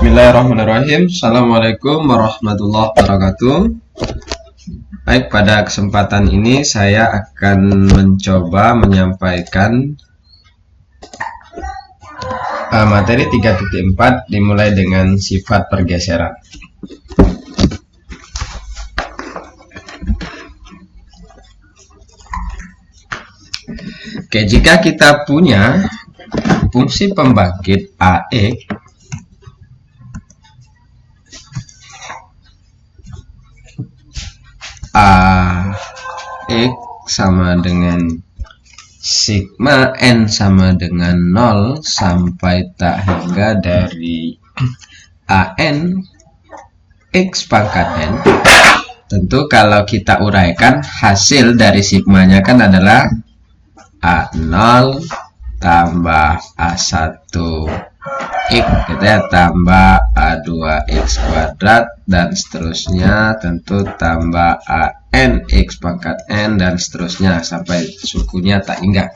Bismillahirrahmanirrahim. Assalamualaikum warahmatullahi wabarakatuh. Baik, pada kesempatan ini saya akan mencoba menyampaikan materi 3.4 dimulai dengan sifat pergeseran. Oke, jika kita punya fungsi pembangkit AX AX sama dengan sigma N sama dengan 0 sampai tak hingga dari AN X pangkat N. Tentu kalau kita uraikan hasil dari sigmanya kan adalah A0 tambah A1 X gitu ya, tambah A2X kuadrat dan seterusnya, tentu tambah AN X pangkat N dan seterusnya sampai sukunya tak hingga.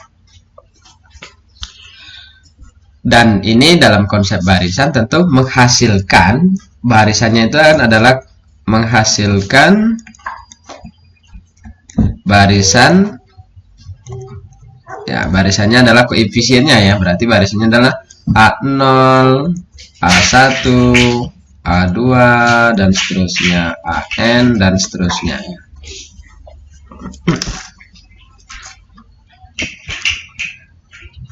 Dan ini dalam konsep barisan tentu menghasilkan, barisannya itu adalah menghasilkan barisan, ya barisannya adalah koefisiennya ya, berarti barisannya adalah A0, A1, A2 dan seterusnya, AN dan seterusnya.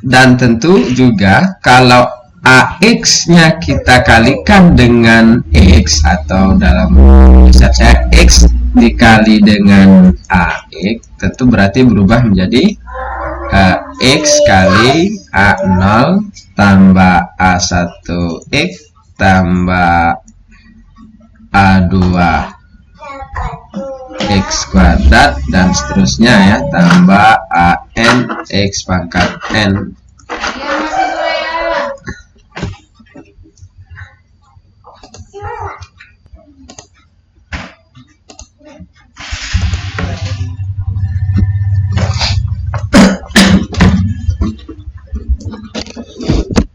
Dan tentu juga kalau AX-nya kita kalikan dengan X, atau dalam konsep saya X dikali dengan AX, tentu berarti berubah menjadi X kali A0 tambah A1X tambah A2X kuadrat dan seterusnya ya, tambah AN X pangkat N.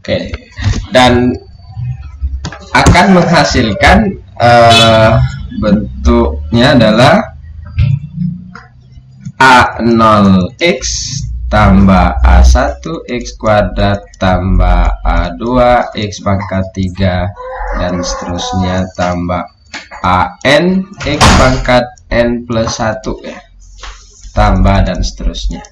Oke, dan akan menghasilkan bentuknya adalah A0X tambah A1X kuadrat tambah A2X pangkat 3 dan seterusnya, tambah AN X pangkat N plus 1 ya, tambah dan seterusnya.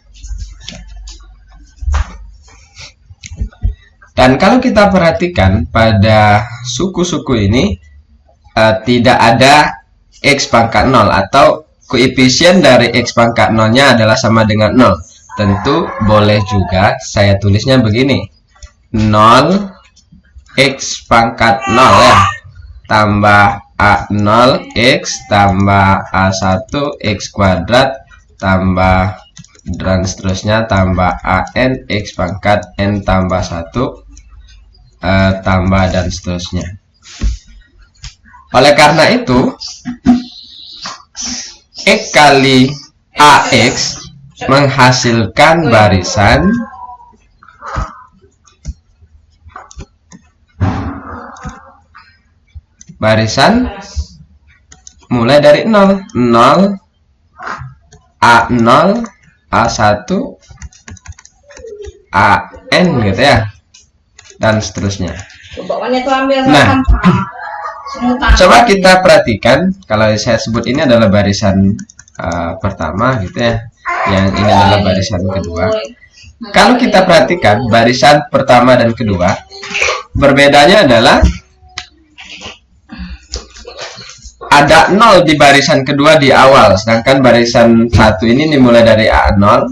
Dan kalau kita perhatikan pada suku-suku ini tidak ada X pangkat 0 atau koefisien dari X pangkat 0 nya adalah sama dengan 0. Tentu boleh juga saya tulisnya begini, 0 X pangkat 0 ya, tambah A0 X tambah A1 X kuadrat tambah dan seterusnya, tambah AN X pangkat N tambah 1 tambah dan seterusnya. Oleh karena itu X kali AX menghasilkan barisan mulai dari 0 A0 A1 AN gitu ya, dan seterusnya. Nah, coba kita perhatikan, kalau saya sebut ini adalah barisan pertama gitu ya, yang ini adalah barisan kedua. Kalau kita perhatikan barisan pertama dan kedua, berbedanya adalah ada 0 di barisan kedua di awal, sedangkan barisan satu ini dimulai dari A0,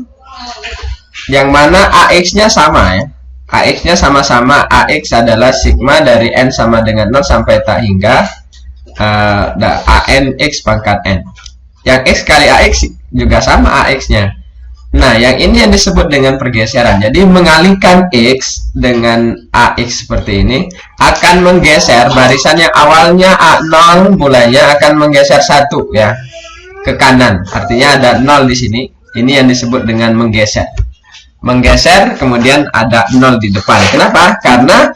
yang mana AX-nya sama ya. AX-nya sama-sama, AX adalah sigma dari N sama dengan 0 sampai tak hingga AN X pangkat N. Yang X kali AX juga sama AX-nya. Nah, yang ini yang disebut dengan pergeseran. Jadi mengalihkan X dengan AX seperti ini akan menggeser barisan yang awalnya A0 mulainya akan menggeser 1 ya ke kanan. Artinya ada 0 di sini. Ini yang disebut dengan menggeser. Menggeser kemudian ada 0 di depan. Kenapa? Karena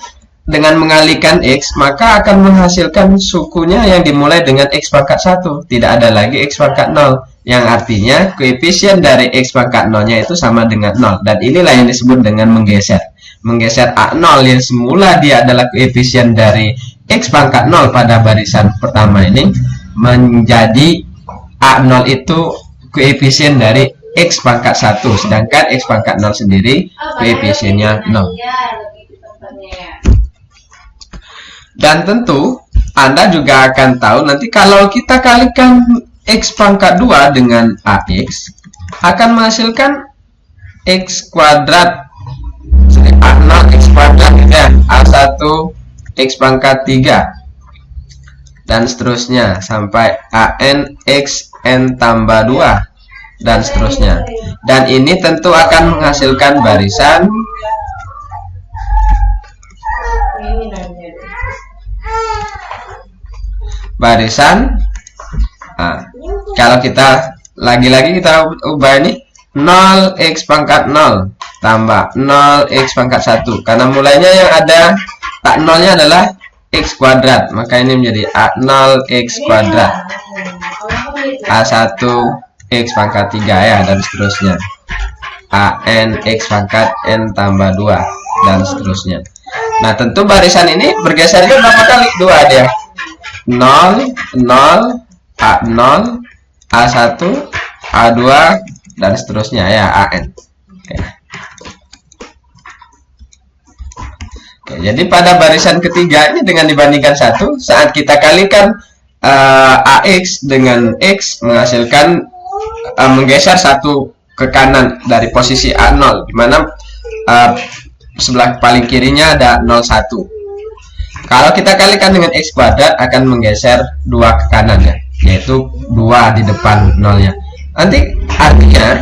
dengan mengalihkan X, maka akan menghasilkan sukunya yang dimulai dengan X pangkat 1. Tidak ada lagi X pangkat 0. Yang artinya koefisien dari X pangkat 0-nya itu sama dengan 0. Dan inilah yang disebut dengan menggeser. Menggeser A0 yang semula dia adalah koefisien dari X pangkat 0 pada barisan pertama ini, menjadi A0 itu koefisien dari X pangkat 1. Sedangkan X pangkat 0 sendiri koefisiennya 0. Dan tentu Anda juga akan tahu nanti kalau kita kalikan X pangkat 2 dengan AX akan menghasilkan X kuadrat A0 X kuadrat ya, A1 X pangkat 3 dan seterusnya sampai AN X N tambah 2 dan seterusnya. Dan ini tentu akan menghasilkan barisan kalau kita lagi-lagi kita ubah ini 0x pangkat 0 tambah 0x pangkat 1, karena mulainya yang ada tak nolnya adalah x kuadrat, maka ini menjadi A0x kuadrat A1 x pangkat 3 ya, dan seterusnya AN x pangkat N tambah 2 dan seterusnya. Nah tentu barisan ini bergesernya berapa kali? 2 dia, 0, 0, A0, A1, A2 dan seterusnya ya, AN. Oke, jadi pada barisan ketiga ini dengan dibandingkan 1, saat kita kalikan AX dengan X menghasilkan menggeser 1 ke kanan dari posisi A0, di mana sebelah paling kirinya ada 01. Kalau kita kalikan dengan X kuadrat akan menggeser 2 ke kanan ya, yaitu 2 di depan nolnya. Nanti artinya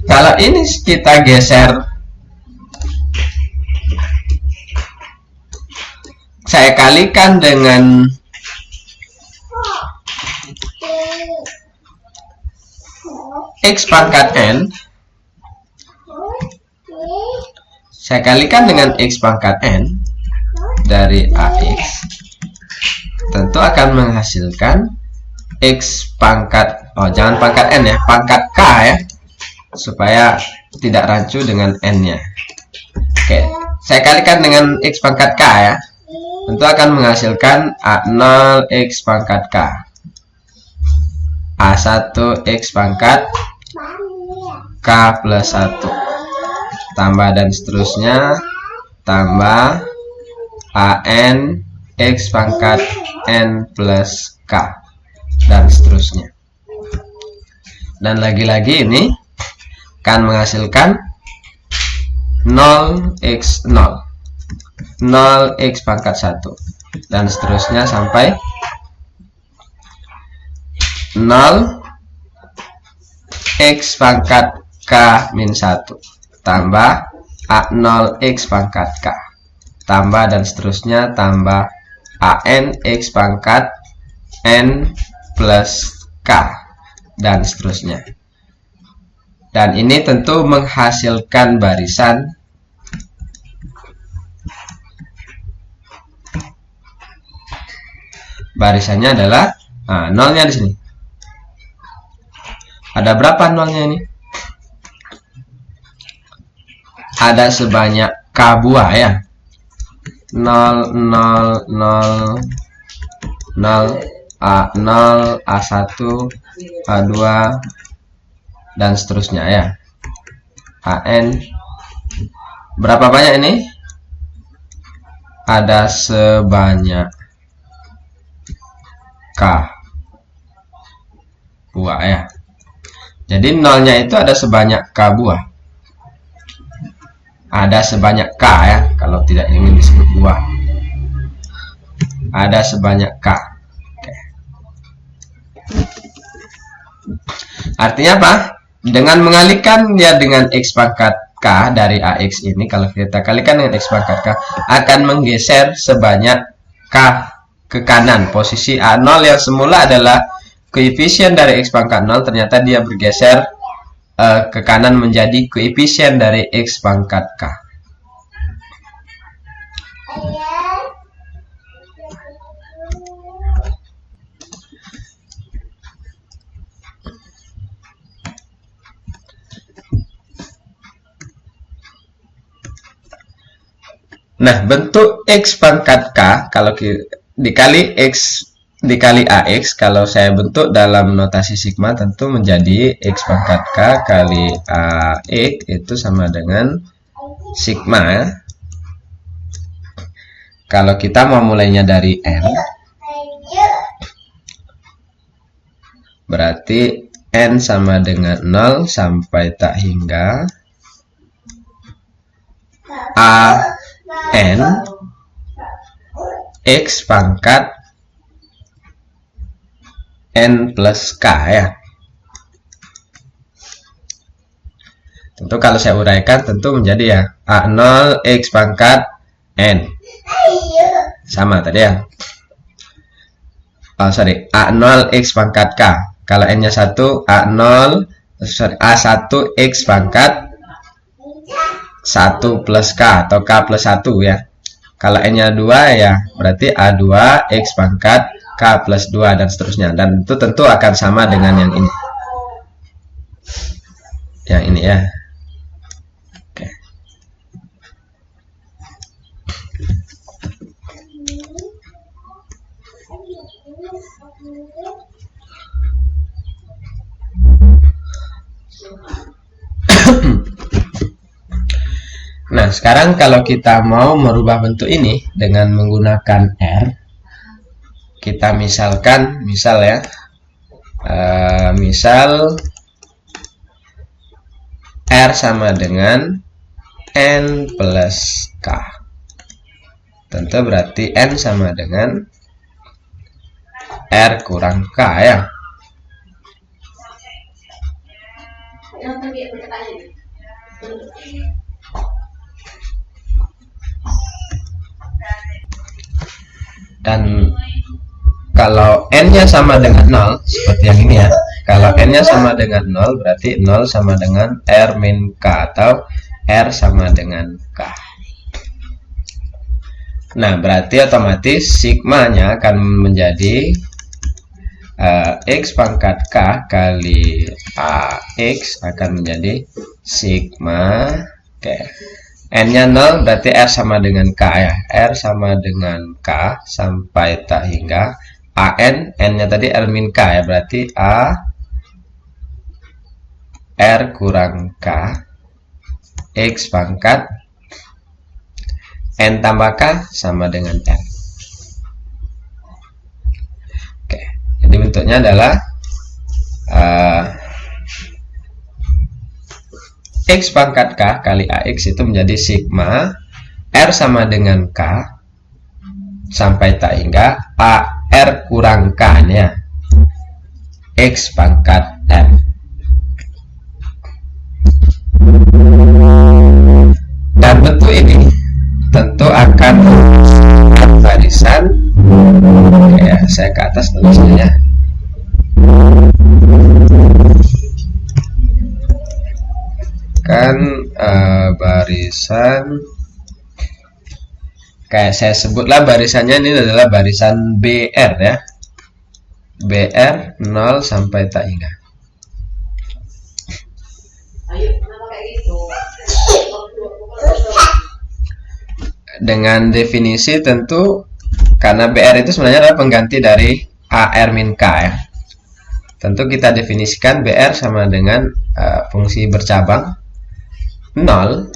kalau ini kita geser, saya kalikan dengan X pangkat N, saya kalikan dengan X pangkat N dari AX, tentu akan menghasilkan X pangkat, jangan pangkat N ya, pangkat K ya, supaya tidak rancu dengan N nya. Oke, saya kalikan dengan X pangkat K ya, tentu akan menghasilkan A0 X pangkat K, A1 X pangkat K plus 1, tambah dan seterusnya, tambah AN X pangkat N plus K dan seterusnya. Dan lagi-lagi ini akan menghasilkan 0x 0, 0x pangkat 1 dan seterusnya sampai 0x pangkat K min 1 tambah A0x pangkat K, tambah dan seterusnya, tambah AN X pangkat N plus K dan seterusnya. Dan ini tentu menghasilkan barisan barisannya adalah nolnya di sini. Ada berapa nolnya ini? Ada sebanyak K buah ya. 0, 0, 0, 0, A0, A1, A2 dan seterusnya ya. AN berapa banyak ini? Ada sebanyak K buah ya. Jadi nolnya itu ada sebanyak K buah. Ada sebanyak K ya, kalau tidak ingin disebut buah. Ada sebanyak K. Oke. Artinya apa? Dengan mengalihkan ya dengan X pangkat K dari AX ini, kalau kita kalikan dengan X pangkat K, akan menggeser sebanyak K ke kanan. Posisi A0 yang semula adalah koefisien dari X pangkat 0, ternyata dia bergeser ke kanan menjadi koefisien dari X pangkat K. Nah, bentuk X pangkat K, kalau dikali X dikali AX, kalau saya bentuk dalam notasi sigma, tentu menjadi X pangkat K kali AX itu sama dengan sigma ya. Kalau kita mau mulainya dari N, berarti N sama dengan 0 sampai tak hingga N X pangkat N plus K ya. Tentu kalau saya uraikan tentu menjadi ya A0 X pangkat N. Sama tadi ya. Oh, sorry, A0 X pangkat K. Kalau N-nya 1, A0, sorry, A1 X pangkat 1 plus K atau K plus 1 ya. Kalau N-nya 2 ya, berarti A2 X pangkat K plus 2 dan seterusnya. Dan itu tentu akan sama dengan yang ini. Yang ini ya. Oke. Nah, sekarang kalau kita mau merubah bentuk ini dengan menggunakan R, kita misalkan, misal ya, misal R sama dengan N plus K. Tentu berarti N sama dengan R kurang K ya. Dan kalau N-nya sama dengan 0, seperti yang ini ya. Kalau N-nya sama dengan 0, berarti 0 sama dengan R min K atau R sama dengan K. Nah, berarti otomatis sigmanya akan menjadi X pangkat K kali AX akan menjadi sigma. Oke. N-nya 0 berarti R sama dengan K ya. R sama dengan K sampai tak hingga AN, N-nya tadi R min K ya. Berarti A R kurang K X pangkat N tambah K sama dengan N. Oke. Jadi bentuknya adalah X pangkat K kali AX itu menjadi sigma R sama dengan K sampai tak hingga AR kurang K nya X pangkat N. Dan bentuk ini tentu akan barisan. Oke ya, saya ke atas tulisnya. Kan barisan, kayak saya sebutlah barisannya ini adalah barisan BR ya. BR 0 sampai tak hingga. Dengan definisi tentu karena BR itu sebenarnya adalah pengganti dari AR min K ya. Tentu kita definisikan BR sama dengan fungsi bercabang 0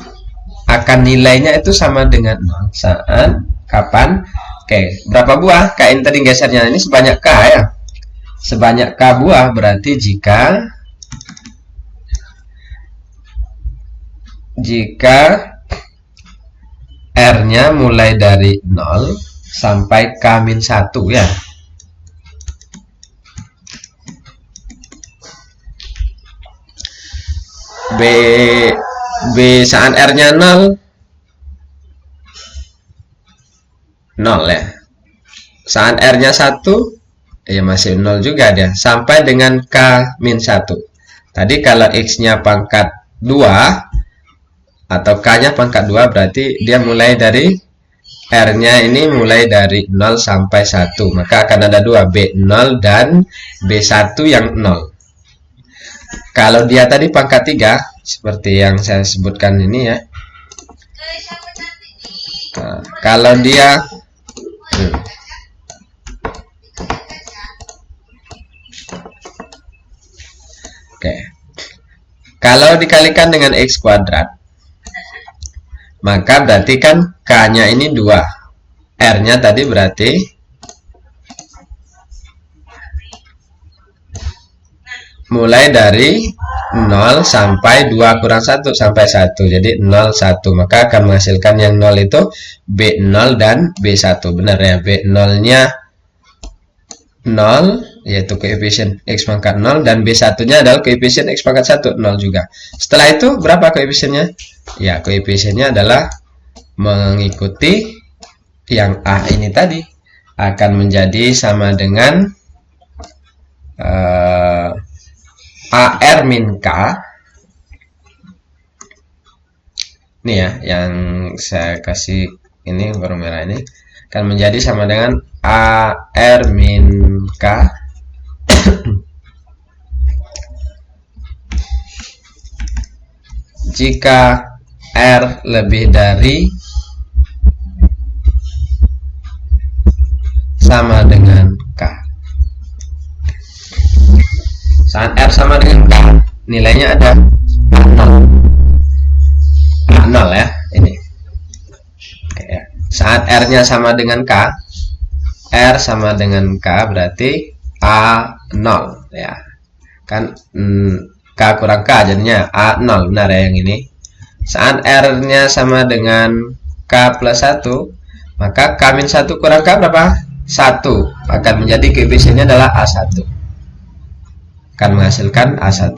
akan nilainya itu sama dengan 0 saat kapan? Oke, berapa buah? K ini tadi gesernya ini sebanyak K ya. Sebanyak K buah berarti jika R-nya mulai dari 0 sampai K-1 ya. B saat R-nya 0 ya. Saat R-nya 1 ya masih 0 juga dia sampai dengan K-1. Tadi kalau X-nya pangkat 2 atau K-nya pangkat 2 berarti dia mulai dari R-nya ini mulai dari 0 sampai 1. Maka akan ada 2, B0 dan B1 yang 0. Kalau dia tadi pangkat 3 seperti yang saya sebutkan ini ya, Nah, kalau dia oke, kalau dikalikan dengan X kuadrat, maka berarti kan K-nya ini 2, R-nya tadi berarti mulai dari 0 sampai 2 kurang 1 sampai 1, jadi 0, 1, maka akan menghasilkan yang 0 itu B0 dan B1, benar ya, B0 nya 0 yaitu koefisien X pangkat 0 dan B1 nya adalah koefisien X pangkat 1, 0 juga. Setelah itu berapa koefisiennya? Ya, koefisiennya adalah mengikuti yang A ini tadi, akan menjadi sama dengan AR min K. Ini ya, yang saya kasih ini warna merah ini akan menjadi sama dengan AR min K jika R lebih dari sama dengan K. Saat R sama dengan K, nilainya ada A0. A0 ya, ini. Oke, ya. Saat R-nya sama dengan K, R sama dengan K berarti A0 ya. Kan K kurang K jadinya A0, benar ya yang ini. Saat R-nya sama dengan K plus 1, maka K-1 kurang K berapa? 1. Akan menjadi koefisiennya adalah A1. Akan menghasilkan A1.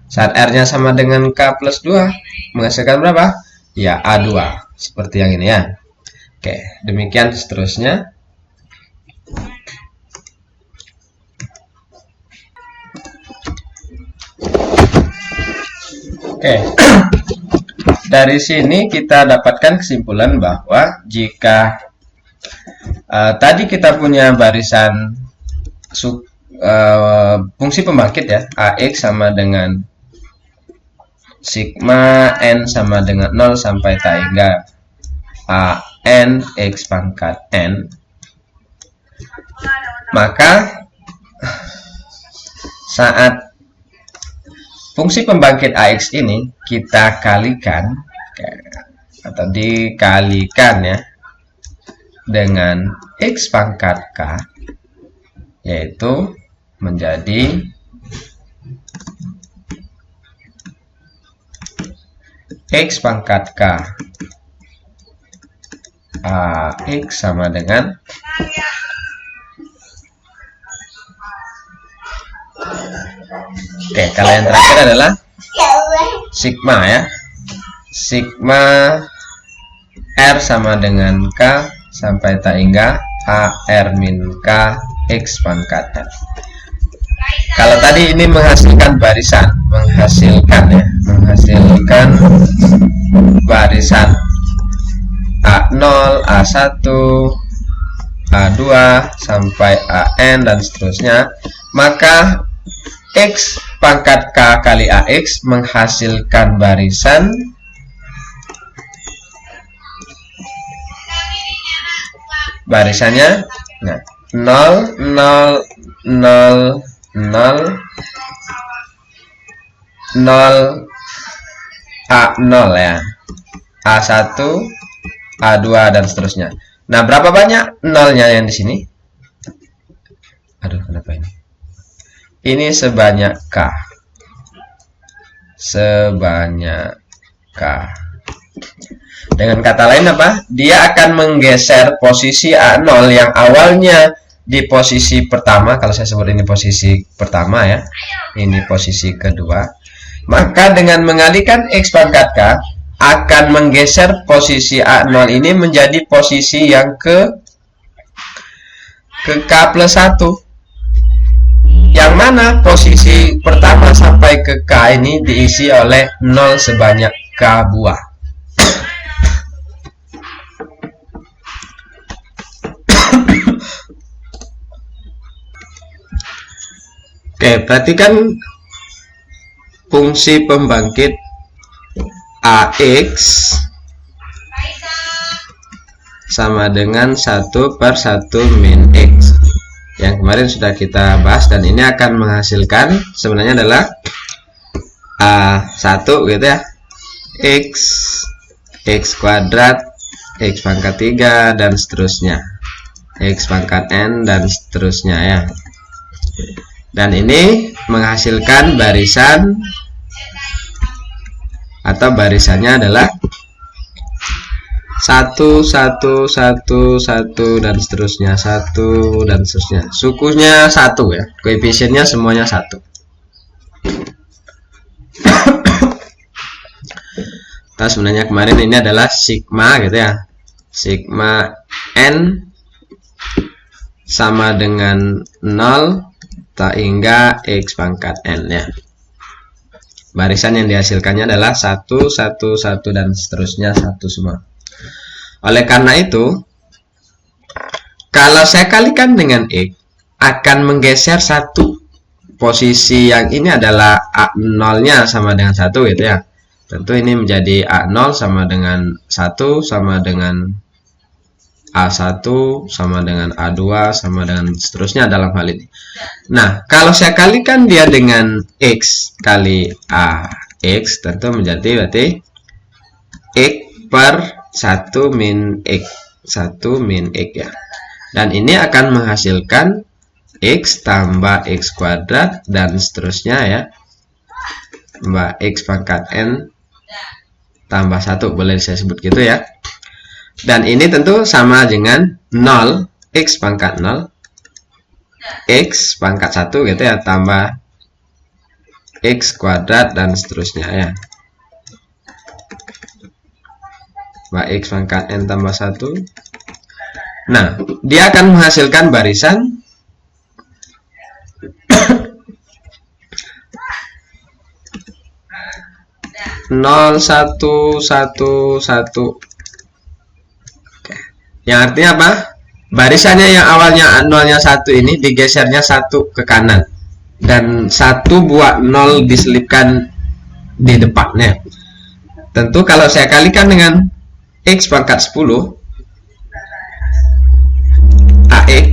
Saat R-nya sama dengan K plus 2, menghasilkan berapa? Ya, A2. Seperti yang ini ya. Oke, demikian seterusnya. Oke. Dari sini kita dapatkan kesimpulan bahwa jika tadi kita punya barisan fungsi pembangkit ya, AX sama dengan sigma N sama dengan 0 sampai hingga AN X pangkat N, maka saat fungsi pembangkit AX ini kita kalikan atau dikalikan ya dengan X pangkat K, yaitu menjadi X pangkat K AX sama dengan kalau yang terakhir adalah sigma ya, sigma R sama dengan K sampai hingga AR min K X pangkat N. Kalau tadi ini menghasilkan barisan, menghasilkan barisan A0, A1, A2 sampai AN dan seterusnya, maka X pangkat K kali AX menghasilkan barisan barisannya 0, 0, 0, 0, 0, A0 ya, A1, A2 dan seterusnya. Nah, berapa banyak nolnya yang di sini? Aduh, kenapa ini? Ini sebanyak K. Sebanyak K. Dengan kata lain apa? Dia akan menggeser posisi A0 yang awalnya di posisi pertama, kalau saya sebut ini posisi pertama ya, ini posisi kedua, maka dengan mengalihkan X pangkat K akan menggeser posisi A0 ini menjadi posisi yang ke K plus 1, yang mana posisi pertama sampai ke K ini diisi oleh 0 sebanyak K buah. Oke, perhatikan fungsi pembangkit AX sama dengan 1/1 min X. Yang kemarin sudah kita bahas, dan ini akan menghasilkan sebenarnya adalah 1 gitu ya, X kuadrat, X pangkat 3, dan seterusnya, X pangkat N, dan seterusnya ya. Dan ini menghasilkan barisan, atau barisannya adalah 1, 1, 1, 1, dan seterusnya, 1, dan seterusnya. Sukunya 1 ya, koefisiennya semuanya 1. Nah, sebenarnya kemarin ini adalah sigma gitu ya, sigma N sama dengan 0 hingga X pangkat N ya. Barisan yang dihasilkannya adalah 1, 1, 1, dan seterusnya 1 semua. Oleh karena itu, kalau saya kalikan dengan X, akan menggeser satu. Posisi yang ini adalah A0-nya sama dengan 1 gitu ya. Tentu ini menjadi A0 sama dengan 1, sama dengan A1, sama dengan A2, sama dengan seterusnya dalam hal ini. Nah, kalau saya kalikan dia dengan X kali AX, tentu menjadi berarti X per 1 min X, 1 min X ya. Dan ini akan menghasilkan X tambah X kuadrat, dan seterusnya ya, tambah X pangkat N tambah 1, boleh saya sebut gitu ya. Dan ini tentu sama dengan 0, X pangkat 0, X pangkat 1 gitu ya, tambah X kuadrat, dan seterusnya ya. X pangkat N tambah 1. Nah, dia akan menghasilkan barisan nol, 1, 1, 1. Yang artinya apa? Barisannya yang awalnya 0-nya 1 ini digesernya 1 ke kanan, dan 1 buat 0 diselipkan di depannya. Tentu kalau saya kalikan dengan X pangkat 10 AX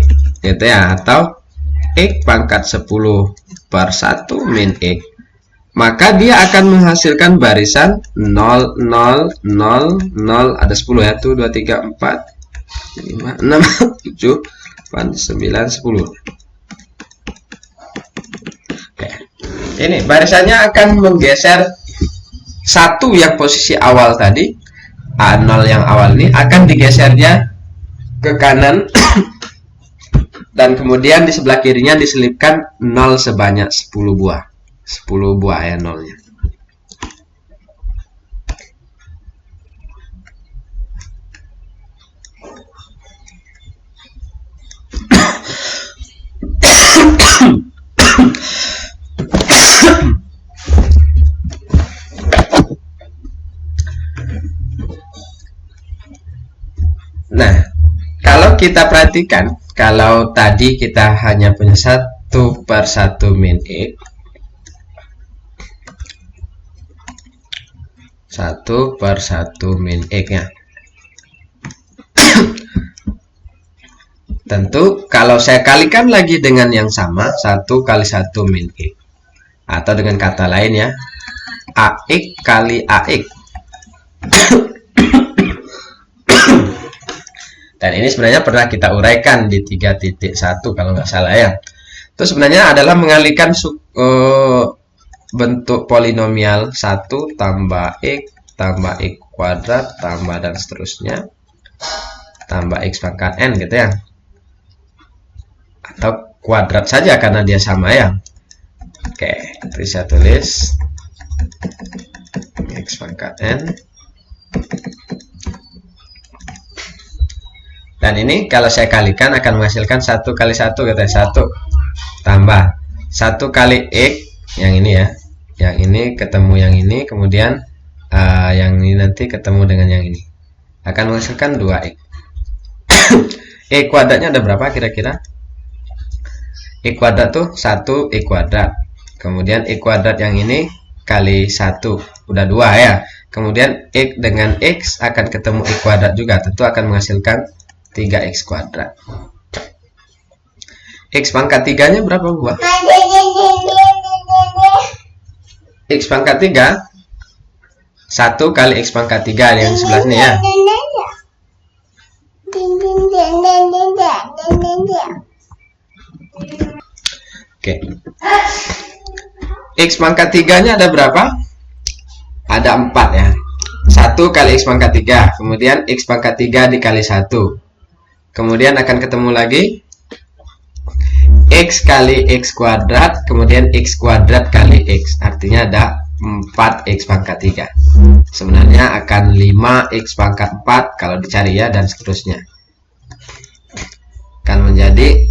gitu ya, atau X pangkat 10 per 1 min X, maka dia akan menghasilkan barisan 0, 0, 0, 0, ada 10 ya, 1, 2, 3, 4, 5, 6, 7, 8, 9, 10. Oke. Ini barisannya akan menggeser 1 yang posisi awal tadi, A0 yang awal ini akan digesernya ke kanan dan kemudian di sebelah kirinya diselipkan 0 sebanyak 10 buah. 10 buah ya nolnya. Nah, kalau kita perhatikan, kalau tadi kita hanya punya 1 per 1 min X, 1 per 1 min X nya. Tentu kalau saya kalikan lagi dengan yang sama, 1 kali 1 min X, atau dengan kata lain ya, AX kali AX. Dan ini sebenarnya pernah kita uraikan di 3.1 kalau nggak salah ya. Itu sebenarnya adalah mengalihkan bentuk polinomial 1 tambah X tambah X kuadrat tambah dan seterusnya tambah X pangkat N gitu ya. Atau kuadrat saja karena dia sama ya. Oke, bisa tulis X pangkat N. Dan ini kalau saya kalikan akan menghasilkan 1 kali 1 gitu ya, 1 tambah 1 kali X yang ini ya, yang ini ketemu yang ini, kemudian yang ini nanti ketemu dengan yang ini, akan menghasilkan 2X. X kuadratnya ada berapa kira-kira? X kuadrat tuh 1 X kuadrat, kemudian X kuadrat yang ini kali 1 udah 2 ya, Kemudian X dengan X akan ketemu X kuadrat juga, tentu akan menghasilkan 3X kuadrat. X pangkat 3-nya berapa buah? X pangkat 3 1 kali X pangkat 3 yang sebelah sini ya. Oke. X pangkat 3-nya ada berapa? Ada 4 ya. 1 kali X pangkat 3, kemudian X pangkat 3 dikali 1. Kemudian akan ketemu lagi X kali X kuadrat, kemudian X kuadrat kali X. Artinya ada 4X pangkat 3. Sebenarnya akan 5X pangkat 4 kalau dicari ya, dan seterusnya. Akan menjadi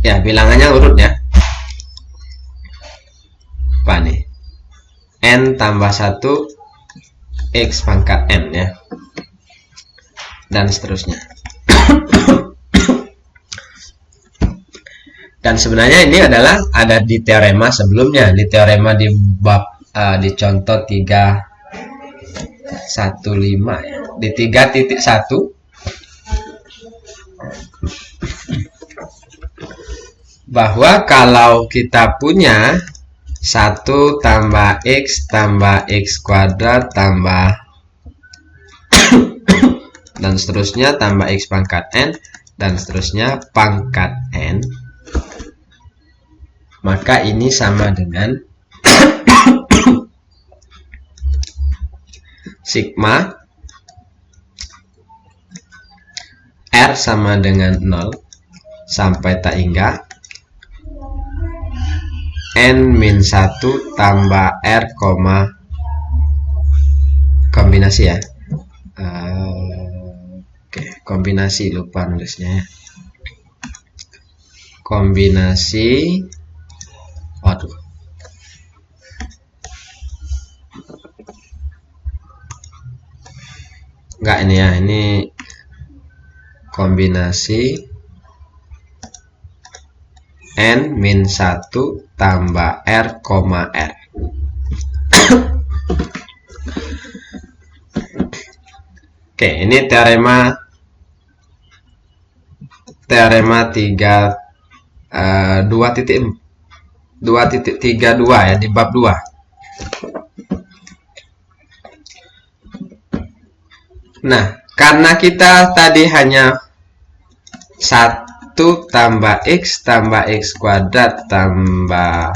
ya, bilangannya urut ya. Apa nih? N tambah 1 X pangkat N ya. Dan seterusnya. Dan sebenarnya ini adalah ada di teorema sebelumnya, di teorema di bab di contoh 315 ya. Di 3.1 bahwa kalau kita punya 1 tambah X kuadrat tambah dan seterusnya tambah X pangkat N dan seterusnya pangkat N, maka ini sama dengan sigma R sama dengan 0 sampai tak hingga N min 1 tambah R, kombinasi ya. Oke, kombinasi, lupa nulisnya ya. Kombinasi, waduh, enggak ini ya, ini kombinasi N min 1 tambah R, R. Oke, ini teorema 2.32 ya, di bab 2. Nah, karena kita tadi hanya 1 tambah X kuadrat tambah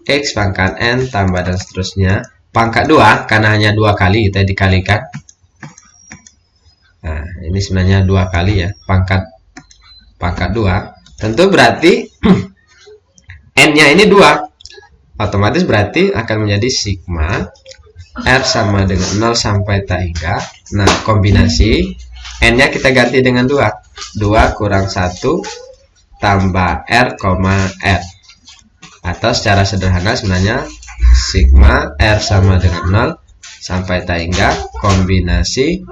X pangkat N tambah dan seterusnya pangkat 2, karena hanya 2 kali kita dikalikan. Nah, ini sebenarnya 2 kali ya, pangkat 2. Tentu berarti N-nya ini 2. Otomatis berarti akan menjadi sigma R sama dengan 0 sampai tak hingga. Nah, kombinasi N-nya kita ganti dengan 2. 2 kurang 1 tambah R, R. Atau secara sederhana sebenarnya sigma R sama dengan 0 sampai tak hingga kombinasi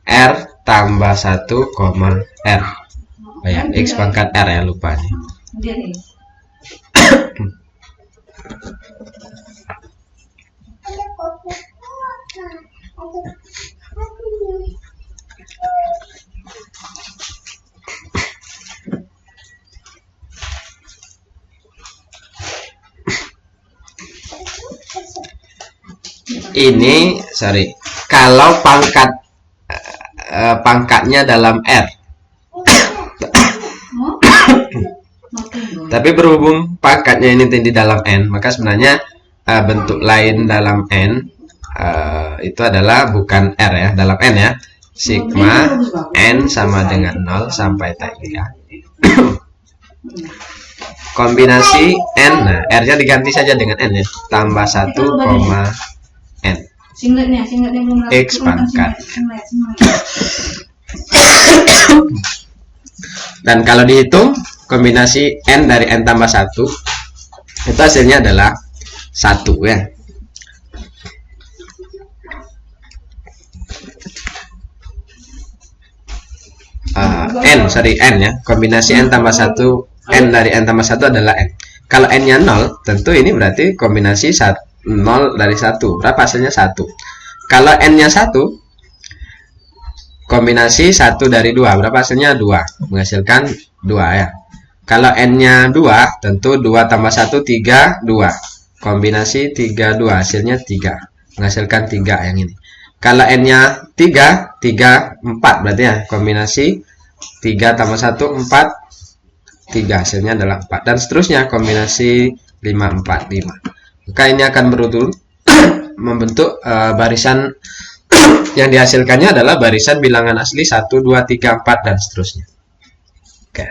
R tambah 1, R. Oh ya, X pangkat R ya, lupa nih. Ini, sorry, kalau pangkatnya dalam R, tapi berhubung pangkatnya ini di dalam N, maka sebenarnya bentuk lain dalam N itu adalah bukan R ya, dalam N ya, sigma N sama dengan 0 sampai tak hingga kombinasi N, nah R-nya diganti saja dengan N ya, tambah 1, N X pangkat. Dan kalau dihitung kombinasi N dari N tambah 1 itu hasilnya adalah 1 ya. N ya, kombinasi N tambah 1, N dari N tambah 1 adalah N. Kalau n-nya 0, tentu ini berarti kombinasi 0 dari 1. Berapa hasilnya? 1. Kalau n-nya 1, kombinasi 1 dari 2. Berapa hasilnya? 2. Menghasilkan 2 ya. Kalau n-nya 2, tentu 2 tambah 1, 3, 2. Kombinasi 3, 2. Hasilnya 3. Menghasilkan 3 yang ini. Kalau n-nya 3, 3, 4. Berarti ya, kombinasi 3 tambah 1, 4. 3. Hasilnya adalah 4. Dan seterusnya, kombinasi 5, 4, 5. Maka ini akan berurut membentuk barisan yang dihasilkannya adalah barisan bilangan asli 1, 2, 3, 4, dan seterusnya. Oke.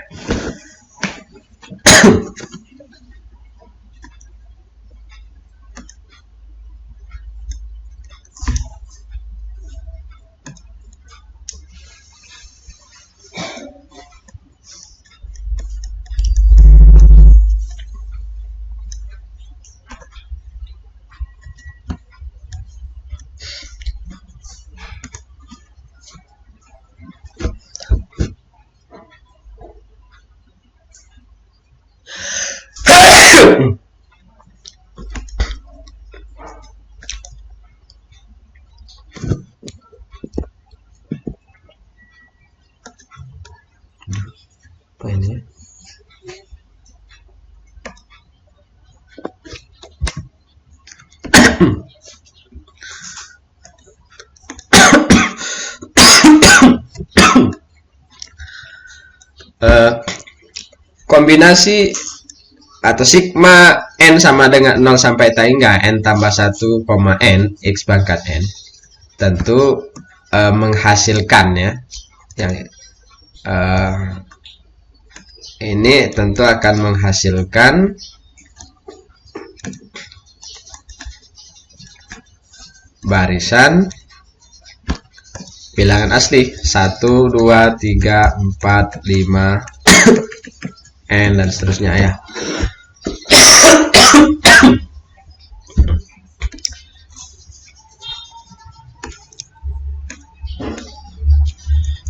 Apa ini? Kombinasi atau sigma n sama dengan 0 sampai tak hingga n tambah 1, n x pangkat n tentu menghasilkan ya, yang ini tentu akan menghasilkan barisan bilangan asli 1, 2, 3, 4, 5 n dan seterusnya ya.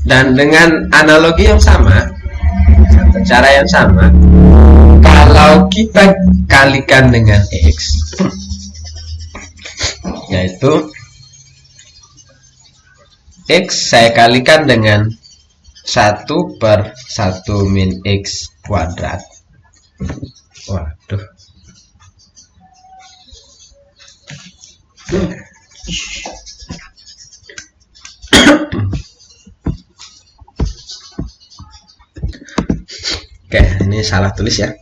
Dan dengan analogi yang sama, cara yang sama, kalau kita kalikan dengan x, yaitu x saya kalikan dengan 1 per 1 min x kuadrat. Waduh. Oke, ini salah tulis ya.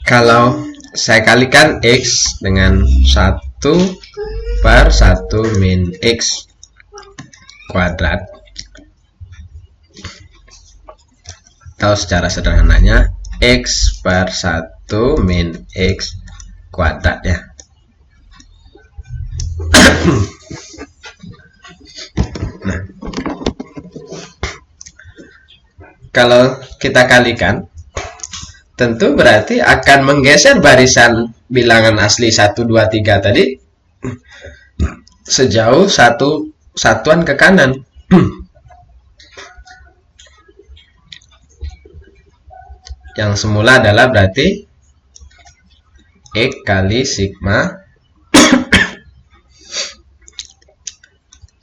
Kalau saya kalikan x dengan 1 per 1 min x kuadrat, atau secara sederhananya x per 1 min x kuadrat ya. Nah, kalau kita kalikan, tentu berarti akan menggeser barisan bilangan asli 1, 2, 3 tadi sejauh satu satuan ke kanan. Yang semula adalah berarti x kali sigma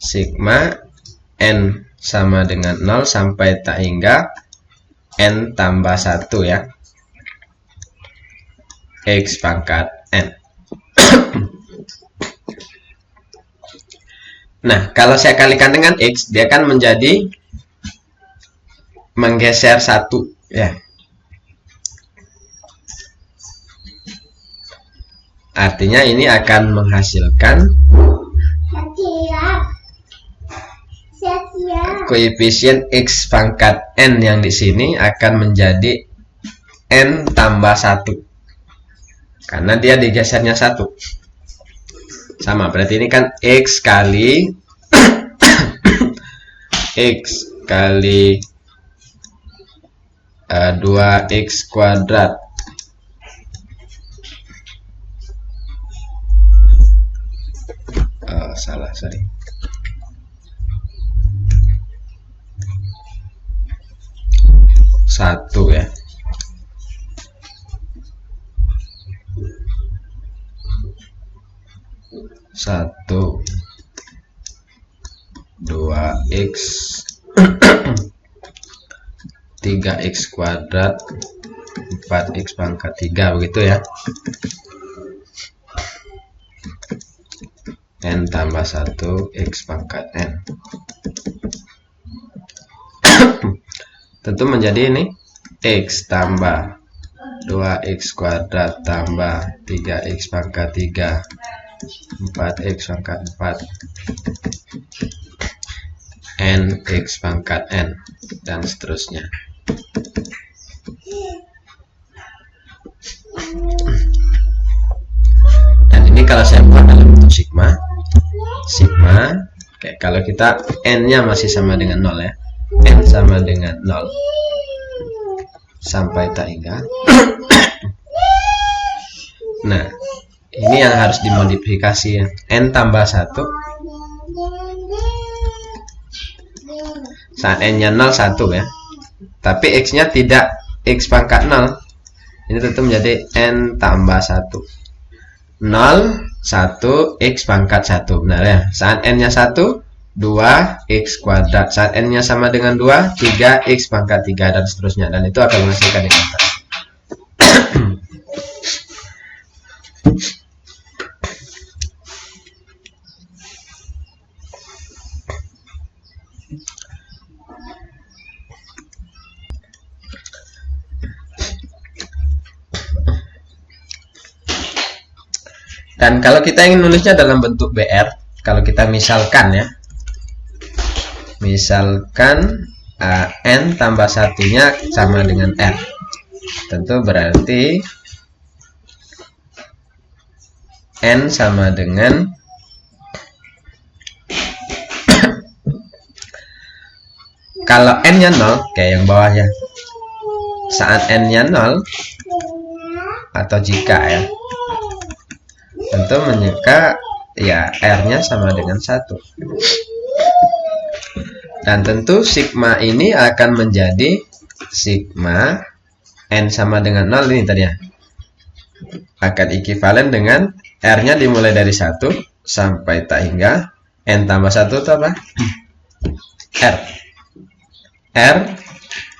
sigma n sama dengan 0 sampai tak hingga n tambah 1 ya, x pangkat n. Nah, kalau saya kalikan dengan x, dia akan menjadi menggeser 1 ya. Artinya ini akan menghasilkan koefisien x pangkat n yang di sini akan menjadi n tambah 1. Karena dia digesernya 1. Sama, berarti ini kan x kali x kali 2x kuadrat sorry. Satu ya. 1 2x 3x kuadrat 4x pangkat 3 begitu ya. N tambah 1 x pangkat n. Tentu menjadi ini x tambah 2x kuadrat tambah 3x pangkat 3 4x pangkat 4 n x pangkat n dan seterusnya. Dan ini kalau saya buat dalam bentuk sigma, kayak kalau kita n nya masih sama dengan 0 ya, n sama dengan 0 sampai tak hingga. Nah, ini yang harus dimodifikasi ya. N tambah 1 saat n nya 0 1 ya, tapi x nya tidak x pangkat 0. Ini tentu menjadi n tambah 1 0 1 x pangkat 1. Benar ya. Saat n nya 1 2 x kuadrat, saat n nya sama dengan 2 3 x pangkat 3 dan seterusnya, dan itu akan menghasilkan x pangkat. Dan kalau kita ingin nulisnya dalam bentuk BR, kalau kita misalkan ya, misalkan n tambah satunya sama dengan r, tentu berarti n sama dengan kalau n nya 0 kayak yang bawah ya, saat n nya 0 atau jika ya, tentu menyeka ya r nya sama dengan 1. Dan tentu sigma ini akan menjadi sigma n sama dengan 0 ini tadi ya, akan ekivalen dengan r nya dimulai dari 1 sampai tak hingga n tambah 1 itu apa? R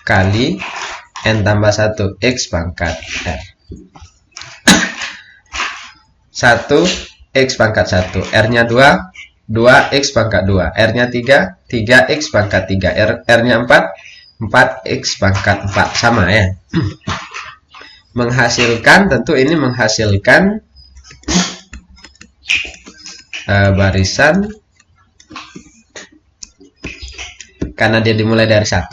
kali n tambah 1 x pangkat r. 1 x pangkat 1, r nya 2 2x pangkat 2, r nya 3 3x pangkat 3, r nya 4 4x pangkat 4, sama ya. Menghasilkan, tentu ini menghasilkan barisan, karena dia dimulai dari 1.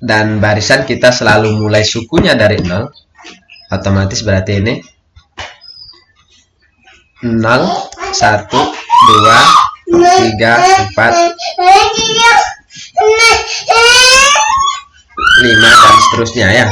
Dan barisan kita selalu mulai sukunya dari 0, otomatis berarti ini 0 1 2 3 4 5 dan seterusnya ya.